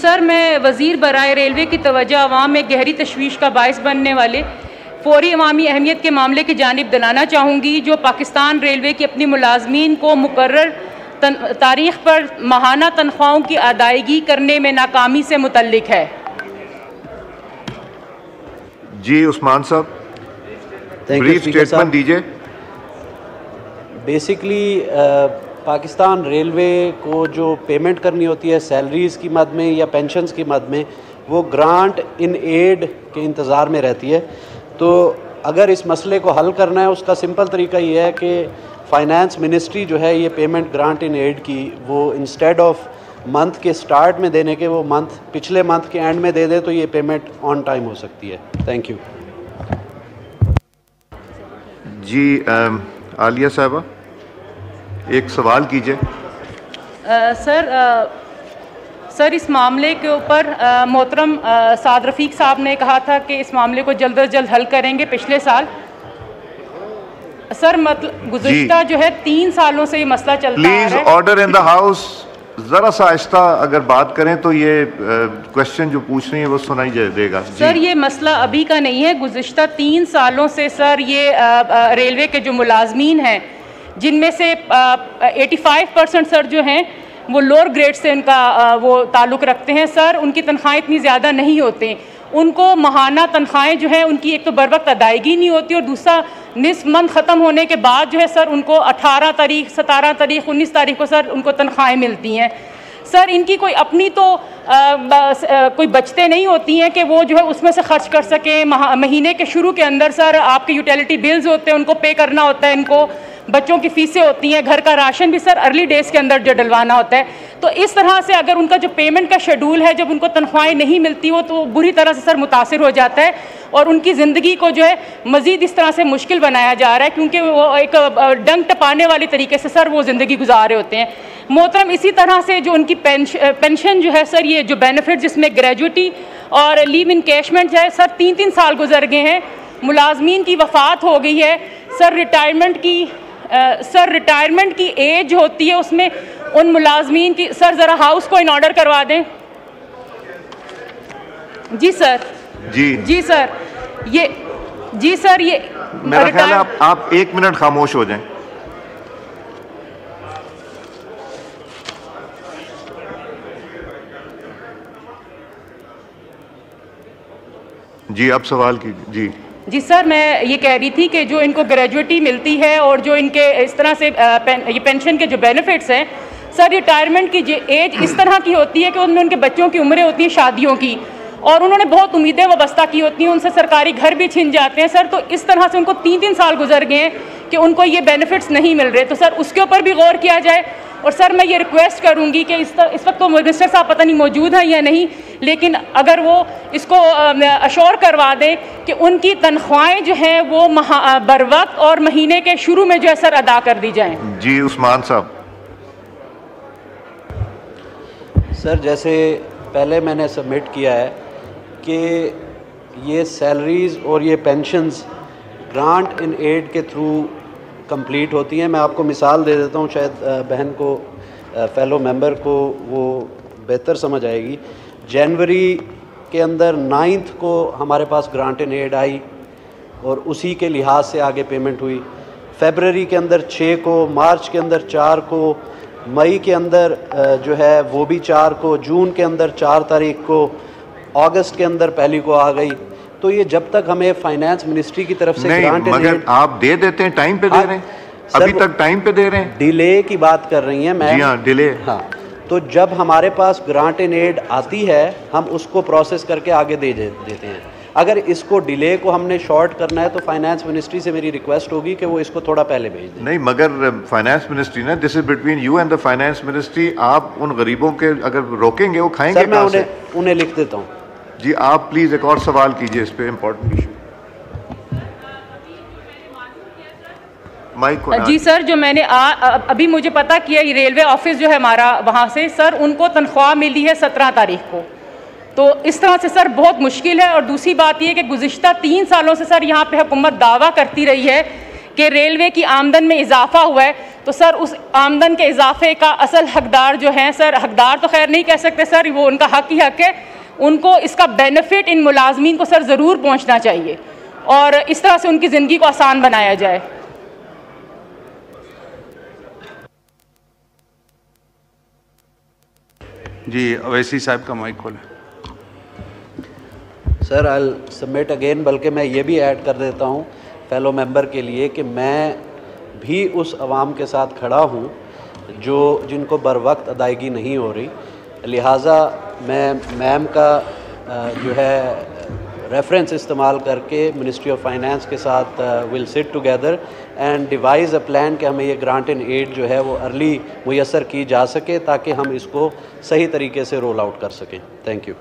Sir, मैं वज़ीर बराए रेलवे की तवज्जो अवाम में गहरी तशवीश का बायस बनने वाले फौरी अवामी अहमियत के मामले की जानिब दिलाना चाहूँगी, जो पाकिस्तान रेलवे की अपनी मुलाजमीन को मुकर्रर तारीख पर माहाना तनख्वाहों की अदायगी करने में नाकामी से मुतल्लिक है। जी उस्मान साहब, ब्रीफ स्टेटमेंट दीजिए। बेसिकली पाकिस्तान रेलवे को जो पेमेंट करनी होती है सैलरीज़ की मद में या पेंशन्स की मद में, वो ग्रांट इन एड के इंतज़ार में रहती है। तो अगर इस मसले को हल करना है, उसका सिंपल तरीका ये है कि फाइनेंस मिनिस्ट्री जो है ये पेमेंट ग्रांट इन एड की वो इंस्टेड ऑफ मंथ के स्टार्ट में देने के, वो पिछले मंथ के एंड में दे दे, तो ये पेमेंट ऑन टाइम हो सकती है। Thank you. जी आलिया साहबा, एक सवाल कीजिए। सर, इस मामले के ऊपर मोहतरम साद रफ़ीक साहब ने कहा था कि इस मामले को जल्द अज जल्द हल करेंगे पिछले साल। सर, मतलब गुज़िश्ता जो है 3 सालों से ये मसला चलता है। Please order in the house. ज़रा सा आहिस्ता अगर बात करें तो ये क्वेश्चन जो पूछ रही है वो सुनाई देगा। सर, ये मसला अभी का नहीं है, गुज़िश्ता 3 सालों से सर ये रेलवे के जो मुलाजमीन हैं, जिनमें से 85% सर जो हैं वो लोअर ग्रेड से उनका वो ताल्लुक़ रखते हैं। सर, उनकी तनख्वाहें इतनी ज़्यादा नहीं होती, उनको माहाना तनख्वाहें जो हैं उनकी एक तो बर वक्त अदायगी नहीं होती, और दूसरा निस्फ मंथ ख़त्म होने के बाद जो है सर उनको 18 तारीख, 17 तारीख, 19 तारीख को सर उनको तनख्वाहें मिलती हैं। सर, इनकी कोई अपनी तो कोई बचतें नहीं होती हैं कि वो जो है उसमें से खर्च कर सकें। महीने के शुरू के अंदर सर आपके यूटिलिटी बिल्स होते हैं, उनको पे करना होता है, इनको बच्चों की फ़ीसें होती हैं, घर का राशन भी सर अर्ली डेज़ के अंदर जो डलवाना होता है। तो इस तरह से अगर उनका जो पेमेंट का शेड्यूल है, जब उनको तनख्वाहें नहीं मिलती हो तो बुरी तरह से सर मुतासिर हो जाता है, और उनकी ज़िंदगी को जो है मज़ीद इस तरह से मुश्किल बनाया जा रहा है, क्योंकि वो एक डंक टपाने वाली तरीके से सर वो ज़िंदगी गुजार रहे होते हैं। मोहतरम, इसी तरह से जो उनकी पेंशन जो है सर, ये जो बेनिफिट जिसमें ग्रेजुएटी और लीव इनकैशमेंट है सर, 3-3 साल गुजर गए हैं। मुलाजमीन की वफ़ात हो गई है सर। रिटायरमेंट की एज होती है, उसमें उन मुलाजमीन की सर ज़रा हाउस को इन ऑर्डर करवा दें। जी सर। जी सर, ये मेरा ख्याल है आप 1 मिनट खामोश हो जाएं। जी अब सवाल कीजिए। जी सर, मैं ये कह रही थी कि जो इनको ग्रेजुएटी मिलती है और जो इनके इस तरह से ये पेंशन के जो बेनिफिट्स हैं सर, रिटायरमेंट की एज इस तरह की होती है कि उनमें उनके बच्चों की उम्रें होती हैं शादियों की, और उन्होंने बहुत उम्मीदें वाबस्ता की होती हैं, उनसे सरकारी घर भी छिन जाते हैं सर। तो इस तरह से उनको 3-3 साल गुजर गए हैं कि उनको ये बेनिफिट्स नहीं मिल रहे। तो सर उसके ऊपर भी गौर किया जाए। और सर मैं ये रिक्वेस्ट करूंगी कि इस वक्त तो मिनिस्टर साहब पता नहीं मौजूद हैं या नहीं, लेकिन अगर वो इसको अश्योर करवा दें कि उनकी तनख्वाहें जो हैं वो बर वक्त और महीने के शुरू में जो है सर अदा कर दी जाएं। जी उस्मान साहब। सर, जैसे पहले मैंने सबमिट किया है कि ये सैलरीज़ और ये पेंशन्स ग्रांट इन एड के थ्रू कंप्लीट होती हैं। मैं आपको मिसाल दे देता हूँ, शायद बहन को, फेलो मेंबर को वो बेहतर समझ आएगी। जनवरी के अंदर 9 को हमारे पास ग्रांट इन एड आई और उसी के लिहाज से आगे पेमेंट हुई। फरवरी के अंदर 6 को, मार्च के अंदर 4 को, मई के अंदर जो है वो भी 4 को, जून के अंदर 4 तारीख को, अगस्त के अंदर पहली को आ गई। तो ये जब तक हमें फाइनेंस मिनिस्ट्री की तरफ से ग्रांट, मगर आप दे देते हैं, टाइम पे दे रहे हैं, अभी तक टाइम पे दे रहे हैं। डिले की बात कर रही हैं मैम? जी हाँ, डिले। हाँ, तो जब हमारे पास ग्रांट इन एड आती है हम उसको प्रोसेस करके आगे दे देते हैं। अगर इसको डिले को हमने शॉर्ट करना है तो फाइनेंस मिनिस्ट्री से मेरी रिक्वेस्ट होगी कि वो इसको थोड़ा पहले भेज दें। नहीं, मगर फाइनेंस मिनिस्ट्री ना, this is between you and the finance ministry. आप उन गरीबों के अगर रोकेंगे वो खाएंगे कहाँ से? उन्हें लिख देता हूँ। जी आप प्लीज़ एक और सवाल कीजिए इस पे, इम्पोर्टेंट इशू। जी सर, जो मैंने अभी मुझे पता किया, ये रेलवे ऑफिस जो है हमारा वहाँ से सर उनको तनख्वाह मिली है 17 तारीख को। तो इस तरह से सर बहुत मुश्किल है। और दूसरी बात ये कि गुज़िश्ता 3 सालों से सर यहाँ पे हुकूमत दावा करती रही है कि रेलवे की आमदन में इजाफा हुआ है, तो सर उस आमदन के इजाफे का असल हकदार जो है, सर हकदार तो खैर नहीं कह सकते सर, वो उनका हक ही हक है, उनको इसका बेनिफिट इन मुलाजमीन को सर ज़रूर पहुंचना चाहिए और इस तरह से उनकी ज़िंदगी को आसान बनाया जाए। जी अवैसी साहब का माइक खोलें। सर आई सबमिट अगेन, बल्कि मैं ये भी ऐड कर देता हूँ फेलो मेंबर के लिए कि मैं भी उस आवाम के साथ खड़ा हूँ जिनको बर वक्त अदायगी नहीं हो रही, लिहाजा मैं मैम का जो है रेफरेंस इस्तेमाल करके मिनिस्ट्री ऑफ फाइनेंस के साथ will sit together and devices a plan कि हमें ये ग्रांट इन एड जो है वो अर्ली मुयसर की जा सके ताकि हम इसको सही तरीके से रोल आउट कर सकें। Thank you.